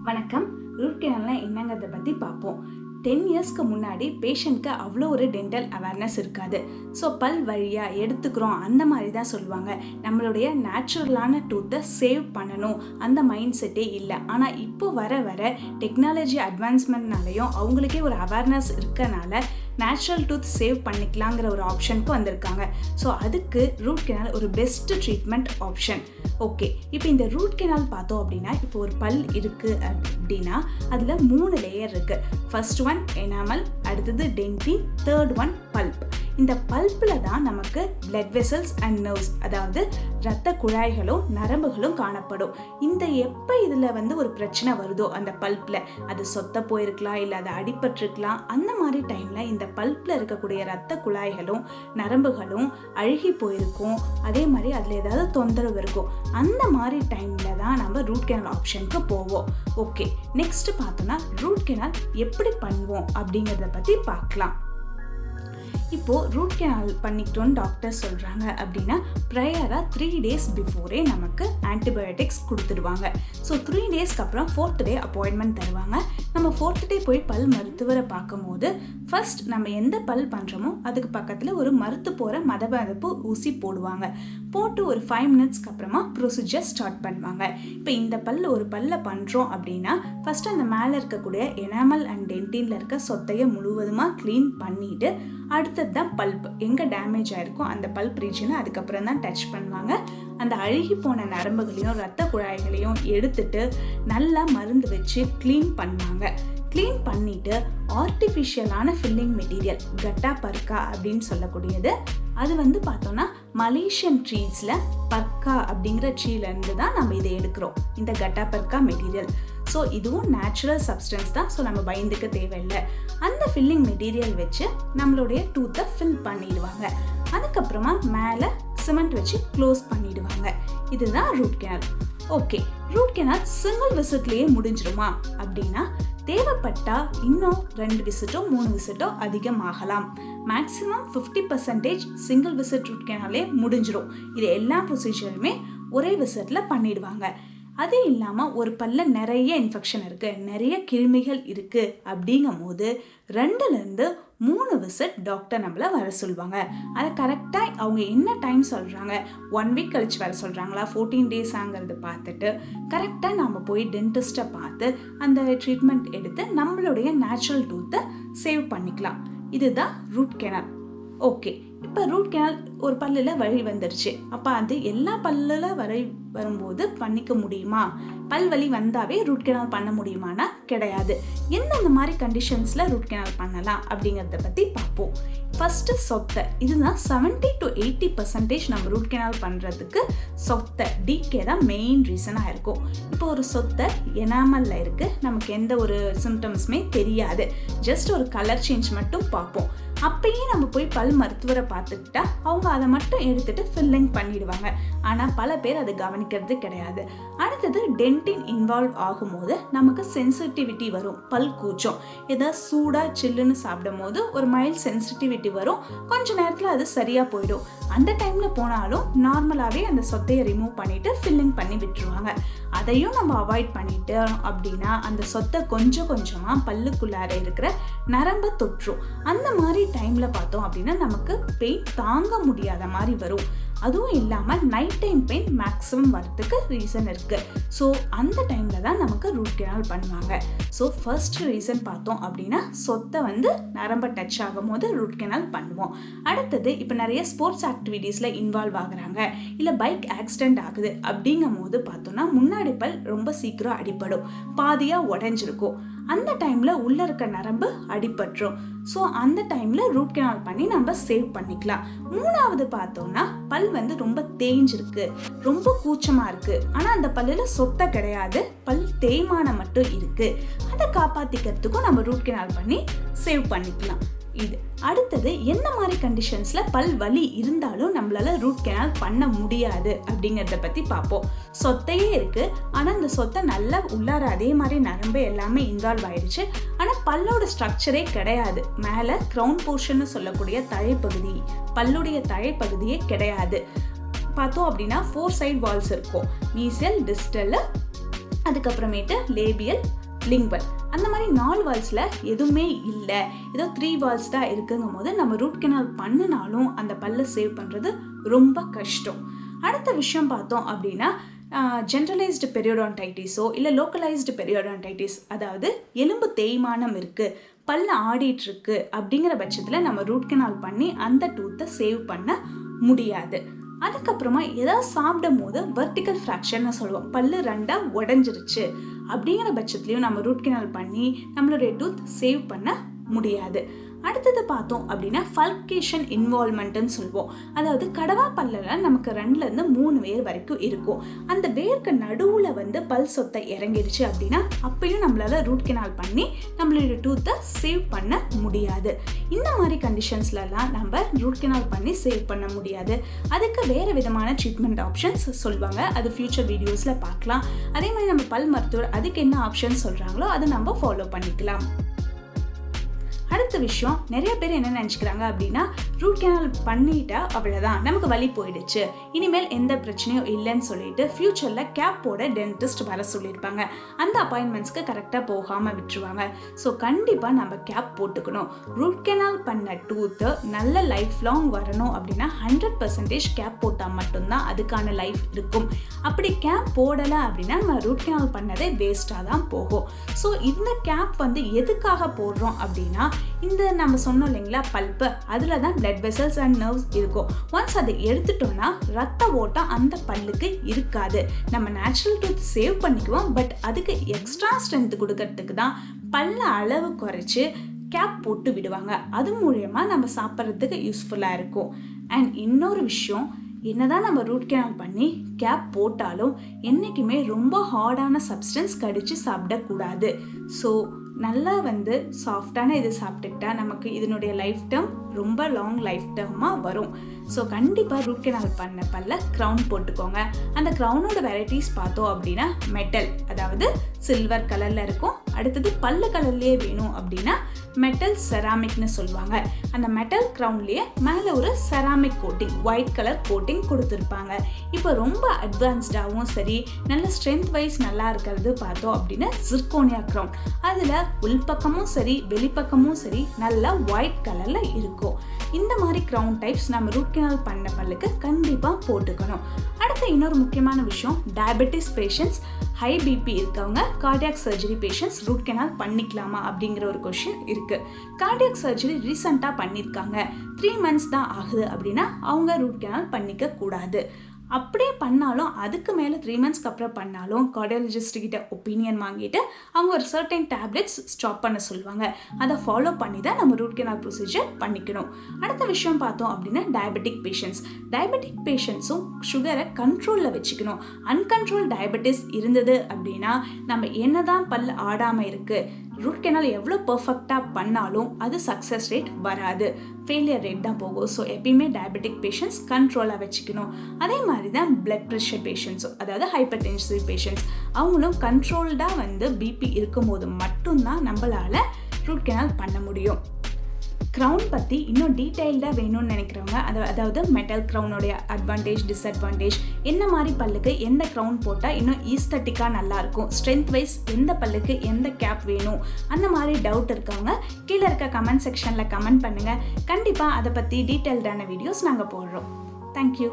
வணக்கம். ரூட் கேனல்னா என்னங்கிறத பற்றி பார்ப்போம். 10 இயர்ஸ்க்கு முன்னாடி பேஷண்ட்க்கு அவ்வளோ ஒரு டென்டல் அவேர்னஸ் இருக்காது. ஸோ பல் வழியாக எடுத்துக்கிறோம் அந்த மாதிரி தான் சொல்லுவாங்க. நம்மளுடைய நேச்சுரலான டூத்தை சேவ் பண்ணணும் அந்த மைண்ட் செட்டே இல்லை. ஆனால் இப்போ வர வர டெக்னாலஜி அட்வான்ஸ்மெண்ட்னாலையும் அவங்களுக்கே ஒரு அவேர்னஸ் இருக்கனால நேச்சுரல் டூத் சேவ் பண்ணிக்கலாங்கிற ஒரு ஆப்ஷனுக்கு வந்திருக்காங்க. ஸோ அதுக்கு ரூட் கெனால் ஒரு பெஸ்ட் ட்ரீட்மெண்ட் ஆப்ஷன். ஓகே, இப்போ இந்த ரூட் கெனால் பார்த்தோம் அப்படின்னா, இப்போ ஒரு பல் இருக்குது அப்படின்னா அதில் 3 லேயர் இருக்குது. ஃபர்ஸ்ட் ஒன் எனாமல், அடுத்தது டென்டின், தேர்ட் ஒன் பல்ப். இந்த பல்ப்பில் தான் நமக்கு பிளட் வெசல்ஸ் அண்ட் நர்வ்ஸ், அதாவது இரத்த குழாய்களும் நரம்புகளும் காணப்படும். இந்த எப்போ இதில் ஒரு பிரச்சனை வருதோ அந்த பல்ப்பில், அது சொத்த போயிருக்கலாம், இல்லை அது அடிபட்டிருக்கலாம். அந்த மாதிரி டைமில் இந்த பல்ப்பில் இருக்கக்கூடிய இரத்த குழாய்களும் நரம்புகளும் அழுகி போயிருக்கும். அதே மாதிரி அதில் ஏதாவது தொந்தரவு இருக்கும். அந்த மாதிரி டைமில் தான் நம்ம ரூட் கெனால் ஆப்ஷனுக்கு போவோம். ஓகே, நெக்ஸ்ட் பார்த்தோன்னா ரூட் கெனால் எப்படி பண்ணுவோம் அப்படிங்கிறத பற்றி பார்க்கலாம். இப்போது ரூட் கெனால் பண்ணிக்கிட்டோன்னு டாக்டர் சொல்கிறாங்க அப்படின்னா, ப்ரையராக 3 days பிஃபோரே நமக்கு ஆன்டிபயோட்டிக்ஸ் கொடுத்துடுவாங்க. ஸோ 3 daysக்கு அப்புறம் 4th day அப்பாயின்மெண்ட் தருவாங்க. நம்ம 4th day போய் பல் மருத்துவரை பார்க்கும்போது ஃபர்ஸ்ட் நம்ம எந்த பல் பண்ணுறோமோ அதுக்கு பக்கத்தில் ஒரு மருத்து போகிற மதப்பு ஊசி போடுவாங்க. போட்டு ஒரு 5 minutesக்கு அப்புறமா ப்ரொசீஜர் ஸ்டார்ட் பண்ணுவாங்க. இப்போ இந்த ஒரு பல்ல பண்ணுறோம் அப்படின்னா ஃபர்ஸ்ட் அந்த மேலே இருக்கக்கூடிய எனாமல் அண்ட் டென்டினில் இருக்க சொத்தையை முழுவதுமாக க்ளீன் பண்ணிவிட்டு அடுத்தது தான் பல்ப். எங்கே டேமேஜ் ஆகிருக்கும் அந்த பல்ப் ரீஜனை அதுக்கப்புறம் தான் டச் பண்ணுவாங்க. அந்த அழுகி போன நரம்புகளையும் இரத்த குழாய்களையும் எடுத்துட்டு நல்லா மருந்து வச்சு க்ளீன் பண்ணுவாங்க. க்ளீன் பண்ணிவிட்டு ஆர்டிஃபிஷியலான ஃபில்லிங் மெட்டீரியல் கட்டா பர்க்கா அப்படின்னு சொல்லக்கூடியது, அது பார்த்தோன்னா மலேசியன் ட்ரீஸில் பர்க்கா அப்படிங்கிற ட்ரீலேருந்து தான் நம்ம இதை எடுக்கிறோம், இந்த கட்டா பர்க்கா மெட்டீரியல். ஸோ இதுவும் நேச்சுரல் சப்ஸ்டன்ஸ் தான். ஸோ நம்ம பயந்துக்க தேவையில்லை. அந்த ஃபில்லிங் மெட்டீரியல் வச்சு நம்மளுடைய டூத்தை ஃபில் பண்ணிடுவாங்க. அதுக்கப்புறமா மேலே சிமெண்ட் வச்சு க்ளோஸ் பண்ணிடுவாங்க. இதுதான் root canal. Okay, root canal single விசிட்லேயே முடிஞ்சிருமா அப்படின்னா, தேவைப்பட்டா இன்னும் 2 விசிட்டோ 3 விசிட்டோ அதிகமாகலாம். மேக்ஸிமம் 50% சிங்கிள் விசிட் ரூட் கெனாலே முடிஞ்சிடும். இது எல்லா ப்ரொசீஜருமே ஒரே விசிட்டில் பண்ணிடுவாங்க. அது இல்லாமல் ஒரு பல்ல நிறைய இன்ஃபெக்ஷன் இருக்குது, நிறைய கிருமிகள் இருக்குது அப்படிங்கும் போது 2லேருந்து 3 விசிட் டாக்டர் நம்மளை வர சொல்லுவாங்க. அதை கரெக்டாக அவங்க என்ன டைம் சொல்கிறாங்க, 1 week கழிச்சு வர சொல்கிறாங்களா 14 days பார்த்துட்டு கரெக்டாக நம்ம போய் டென்டிஸ்ட்டை பார்த்து அந்த ட்ரீட்மெண்ட் எடுத்து நம்மளுடைய நேச்சுரல் டூத்தை சேவ் பண்ணிக்கலாம். இதுதான் ரூட் கெனால். ஓகே, இப்போ ரூட் கெனால் ஒரு பல்லில் வலி வந்துருச்சு. அப்போ அது எல்லா பல்லில் வரும்போது பண்ணிக்க முடியுமா? பல் வலி வந்தாவே ரூட் கெனால் பண்ண முடியுமானா கிடையாது. எந்தெந்த மாதிரி கண்டிஷன்ஸில் ரூட் கெனால் பண்ணலாம் அப்படிங்கிறத பற்றி பார்ப்போம். ஃபஸ்ட்டு சொத்தை. இதுதான் 70 to 80% நம்ம ரூட் கெனால் பண்ணுறதுக்கு சொத்தை decay தான் மெயின் ரீசனாக இருக்கும். இப்போ ஒரு சொத்தை எனாமலில் இருக்குது, நமக்கு எந்த ஒரு சிம்டம்ஸுமே தெரியாது, ஜஸ்ட் ஒரு கலர் சேஞ்ச் மட்டும் பார்ப்போம். அப்பயே நம்ம போய் பல் மருத்துவரை பார்த்துக்கிட்டா அவங்க அதை மட்டும் எடுத்துட்டு ஃபில்லிங் பண்ணிடுவாங்க. ஆனால் பல பேர் அதை கவனிக்கிறது கிடையாது. அடுத்தது டென்டின் இன்வால்வ் ஆகும்போது நமக்கு சென்சிட்டிவிட்டி வரும், பல் கூச்சம். ஏதாவது சூடாக சில்லுன்னு சாப்பிடும் போது ஒரு மைல்ட் சென்சிட்டிவிட்டி வரும். கொஞ்ச நேரத்தில் அது சரியாக போயிடும். அந்த டைமில் போனாலும் நார்மலாகவே அந்த சொத்தையை ரிமூவ் பண்ணிவிட்டு ஃபில்லிங் பண்ணி விட்டுருவாங்க. அதையும் நம்ம அவாய்ட் பண்ணிட்டோம் அப்படின்னா அந்த சொத்தை கொஞ்சம் கொஞ்சமாக பல்லுக்குள்ளார இருக்கிற நரம்பை தொற்றும். அந்த மாதிரி டைமில் பார்த்தோம் அப்படின்னா நமக்கு பெயின் தாங்க முடியாத மாதிரி வரும். அதுவும் இல்லாமல் நைட் டைம் பெயின் மேக்ஸிமம் வரத்துக்கு ரீசன் இருக்குது. ஸோ அந்த டைமில் தான் நமக்கு ரூட் கெனால் பண்ணுவாங்க. ஸோ ஃபர்ஸ்ட் ரீசன் பார்த்தோம் அப்படின்னா சொத்தை நரம்பை டச் ஆகும் போது ரூட் கெனால் பண்ணுவோம். அடுத்தது இப்போ நிறைய ஸ்போர்ட்ஸ் ஆக்டிவிட்டீஸில் இன்வால்வ் ஆகுறாங்க, இல்லை பைக் ஆக்சிடென்ட் ஆகுது அப்படிங்கும் போது பார்த்தோன்னா முன்னாடி பல் ரொம்ப சீக்கிரம் அடிபடும், பாதியாக உடஞ்சிருக்கும். அந்த டைமில் உள்ளே இருக்க நரம்பு அடிபட்டுரும். ஸோ அந்த டைமில் ரூட் கெனால் பண்ணி நம்ம சேவ் பண்ணிக்கலாம். 3வது பார்த்தோன்னா பல் ரொம்ப தேய்ஞ்சிருக்கு, ரொம்ப கூச்சமாக இருக்குது, ஆனால் அந்த பல்லில் சொத்தை கிடையாது, பல் தேய்மானம் மட்டும் இருக்குது. அதை காப்பாற்றிக்கிறதுக்கும் நம்ம ரூட் கெனால் பண்ணி சேவ் பண்ணிக்கலாம். இது அடுத்தது என்ன மாதிரி கண்டிஷன்ஸில் பல் வலி இருந்தாலும் நம்மளால ரூட் கெனால் பண்ண முடியாது அப்படிங்கிறத பற்றி பார்ப்போம். சொத்தையே இருக்குது, ஆனால் அந்த சொத்தை நல்லா உள்ளார அதே மாதிரி நரம்பு எல்லாமே இன்வால்வ் ஆயிடுச்சு, ஆனால் பல்லோட ஸ்ட்ரக்சரே கிடையாது. மேலே க்ரௌன் போர்ஷன்னு சொல்லக்கூடிய தழைப்பகுதி, பல்லுடைய தழைப்பகுதியே கிடையாது. பார்த்தோம் அப்படின்னா 4 side வால்ஸ் இருக்கும், மீசியல், டிஸ்டல், அதுக்கப்புறமேட்டு லேபியல், லிங்குவல், அந்த மாதிரி 4 வால்ஸில் எதுவுமே இல்லை, ஏதோ 3 வால்ஸ் தான் இருக்குங்கும் போது நம்ம ரூட் கெனால் பண்ணினாலும் அந்த பல்லை சேவ் பண்ணுறது ரொம்ப கஷ்டம். அடுத்த விஷயம் பார்த்தோம் அப்படின்னா ஜென்ரலைஸ்டு பெரியோடான்டைட்டிஸோ இல்லை லோக்கலைஸ்டு பெரியோடான்டைட்டிஸ், அதாவது எலும்பு தேய்மானம் இருக்குது, பல்ல ஆடிட்டுருக்கு அப்படிங்கிற பட்சத்தில் நம்ம ரூட் கெனால் பண்ணி அந்த டூத்தை சேவ் பண்ண முடியாது. அதுக்கப்புறமா ஏதாவது சாப்பிடும் போது வெர்டிக்கல் ஃப்ராக்சர்னு சொல்லுவோம், பல்லு 2 உடஞ்சிருச்சு அப்படிங்கிற பட்சத்துலையும் நம்ம ரூட் கெனால் பண்ணி நம்மளுடைய டூத் சேவ் பண்ண முடியாது. அடுத்தது பார்த்தோம் அப்படின்னா ஃபல்கேஷன் இன்வால்மெண்ட்னு சொல்லுவோம். அதாவது கடவா பல்லில் நமக்கு 2லேருந்து 3 வேர் வரைக்கும் இருக்கும். அந்த வேருக்கு நடுவில் பல் சொத்தை இறங்கிடுச்சு அப்படின்னா அப்பயும் நம்மளால ரூட் கெனால் பண்ணி நம்மளுடைய டூத்தை சேவ் பண்ண முடியாது. இந்த மாதிரி கண்டிஷன்ஸ்லலாம் நம்ம ரூட் கெனால் பண்ணி சேவ் பண்ண முடியாது. அதுக்கு வேறு விதமான ட்ரீட்மெண்ட் ஆப்ஷன்ஸ் சொல்லுவாங்க, அது ஃபியூச்சர் வீடியோஸில் பார்க்கலாம். அதே மாதிரி நம்ம பல் மருத்துவர் அதுக்கு என்ன ஆப்ஷன்ஸ் சொல்கிறாங்களோ அதை நம்ம ஃபாலோ பண்ணிக்கலாம். அடுத்த விஷயம், நிறைய பேர் என்ன நினச்சிக்கிறாங்க அப்படின்னா ரூட் கெனால் பண்ணிட்டா அவ்வளோதான், நமக்கு வலி போயிடுச்சு, இனிமேல் எந்த பிரச்சனையும் இல்லைன்னு சொல்லிட்டு ஃப்யூச்சரில் கேப்போட டென்டிஸ்ட் வர சொல்லியிருப்பாங்க. அந்த அப்பாயின்மெண்ட்ஸ்க்கு கரெக்டாக போகாமல் விட்டுருவாங்க. ஸோ கண்டிப்பாக நம்ம கேப் போட்டுக்கணும். ரூட் கெனால் பண்ண டூத்து நல்ல லைஃப் லாங் வரணும் அப்படின்னா 100% கேப் போட்டால் மட்டும்தான் அதுக்கான லைஃப் இருக்கும். அப்படி கேப் போடலை அப்படின்னா நம்ம ரூட் கெனால் பண்ணதே வேஸ்ட்டாக தான் போகும். ஸோ இந்த கேப் எதுக்காக போடுறோம் அப்படின்னா, இந்த நம்ம சொன்னோம் இல்லைங்களா பல்ப்பு, அதில் தான் பிளட் வெசல்ஸ் அண்ட் நர்வ்ஸ் இருக்கும். ஒன்ஸ் அதை எடுத்துட்டோம்னா ரத்த ஓட்டம் அந்த பல்லுக்கு இருக்காது. நம்ம நேச்சுரல் டூத் சேவ் பண்ணிக்குவோம், பட் அதுக்கு எக்ஸ்ட்ரா ஸ்ட்ரென்த் கொடுக்கறதுக்கு தான் பல்ல அளவு குறைச்சி கேப் போட்டு விடுவாங்க. அது மூலமா நம்ம சாப்பிட்றதுக்கு யூஸ்ஃபுல்லாக இருக்கும். அண்ட் இன்னொரு விஷயம், என்னதான் நம்ம ரூட் கெனால் பண்ணி கேப் போட்டாலும் என்றைக்குமே ரொம்ப ஹார்டான சப்ஸ்டன்ஸ் கடிச்சு சாப்பிடக்கூடாது. ஸோ நல்லா சாஃப்டான இது சாப்பிட்டுக்கிட்டா நமக்கு இதனுடைய லைஃப் டேர்ம் ரொம்ப லாங் லைஃப் டேர்மாக வரும். ஸோ கண்டிப்பாக ரூட் கெனால் பண்ண பல்ல க்ரௌன் போட்டுக்கோங்க. அந்த க்ரௌனோட வெரைட்டிஸ் பார்த்தோம் அப்படின்னா மெட்டல், அதாவது சில்வர் கலரில் இருக்கும். அடுத்தது பல்லு கலர்லேயே வேணும் அப்படின்னா மெட்டல் செராமிக்னு சொல்லுவாங்க. அந்த மெட்டல் க்ரௌன்லேயே மேலே ஒரு ceramic coating, white colour coating கொடுத்துருப்பாங்க. இப்போ ரொம்ப அட்வான்ஸ்டாகவும் சரி, நல்ல ஸ்ட்ரென்த் வைஸ் நல்லா இருக்கிறது பார்த்தோம் அப்படின்னா ஜிர்கோனியா க்ரௌன். அதில் உள்பக்கமும் சரி வெளிப்பக்கமும் சரி நல்லா ஒயிட் கலரில் இருக்கும். இந்த மாதிரி க்ரௌன் டைப்ஸ் நம்ம ரூட் கெனால் பண்ண பல்லுக்கு கண்டிப்பாக போட்டுக்கணும். அடுத்த இன்னொரு முக்கியமான விஷயம், டயபெட்டிஸ் பேஷண்ட்ஸ், ஹை பிபி இருக்கவங்க, cardiac surgery patients root canal பண்ணிக்கலாமா அப்படிங்கிற ஒரு கொஷின் இருக்கு. கார்டியாக் சர்ஜரி ரீசெண்டாக பண்ணியிருக்காங்க, 3 months தான் ஆகுது அப்படின்னா அவங்க ரூட் கெனால் பண்ணிக்க கூடாது. அப்படியே பண்ணாலும் அதுக்கு மேலே 3 monthsக்கு அப்புறம் பண்ணாலும் கார்டியாலஜிஸ்ட் கிட்ட ஒப்பீனியன் வாங்கிட்டு அவங்க ஒரு சர்டைன் டேப்லெட்ஸ் ஸ்டாப் பண்ண சொல்லுவாங்க. அதை ஃபாலோ பண்ணி தான் நம்ம ரூட் கெனால் ப்ரொசீஜர் பண்ணிக்கணும். அடுத்த விஷயம் பார்த்தோம் அப்படின்னா டயபெட்டிக் பேஷண்ட்ஸும் சுகரை கண்ட்ரோலில் வச்சுக்கணும். அன்கண்ட்ரோல் டயபெட்டிஸ் இருந்தது அப்படின்னா நம்ம என்னதான் பல் ஆடாமல் இருக்குது, ரூட் கெனால் எவ்வளோ பர்ஃபெக்டாக பண்ணாலும் அது சக்ஸஸ் ரேட் வராது, ஃபெயிலியர் ரேட் தான் போகும். ஸோ எப்பயுமே டயபெட்டிக் பேஷண்ட்ஸ் கண்ட்ரோலாக வச்சுக்கணும். அதே மாதிரி தான் பிளட் ப்ரெஷர் பேஷண்ட்ஸும், அதாவது ஹைப்பர் டென்சிவ் பேஷண்ட்ஸ், அவங்களும் கண்ட்ரோல்டாக பிபி இருக்கும்போது மட்டும்தான் நம்மளால் ரூட் கெனால் பண்ண முடியும். க்ரௌன் பற்றி இன்னும் டீட்டெயில்டாக வேணும்னு நினைக்கிறவங்க, அதாவது மெட்டல் க்ரௌனோடைய அட்வான்டேஜ் டிஸ்அட்வான்டேஜ், என்ன மாதிரி பல்லுக்கு எந்த க்ரௌன் போட்டால் இன்னும் ஈஸ்தட்டிக்காக நல்லாயிருக்கும், ஸ்ட்ரென்த் வைஸ் எந்த பல்லுக்கு எந்த கேப் வேணும், அந்த மாதிரி டவுட் இருக்கவங்க கீழே இருக்க கமெண்ட் செக்ஷனில் கமெண்ட் பண்ணுங்கள். கண்டிப்பாக அதை பற்றி டீட்டெயில்டான வீடியோஸ் நாங்கள் போடுறோம். தேங்க்யூ.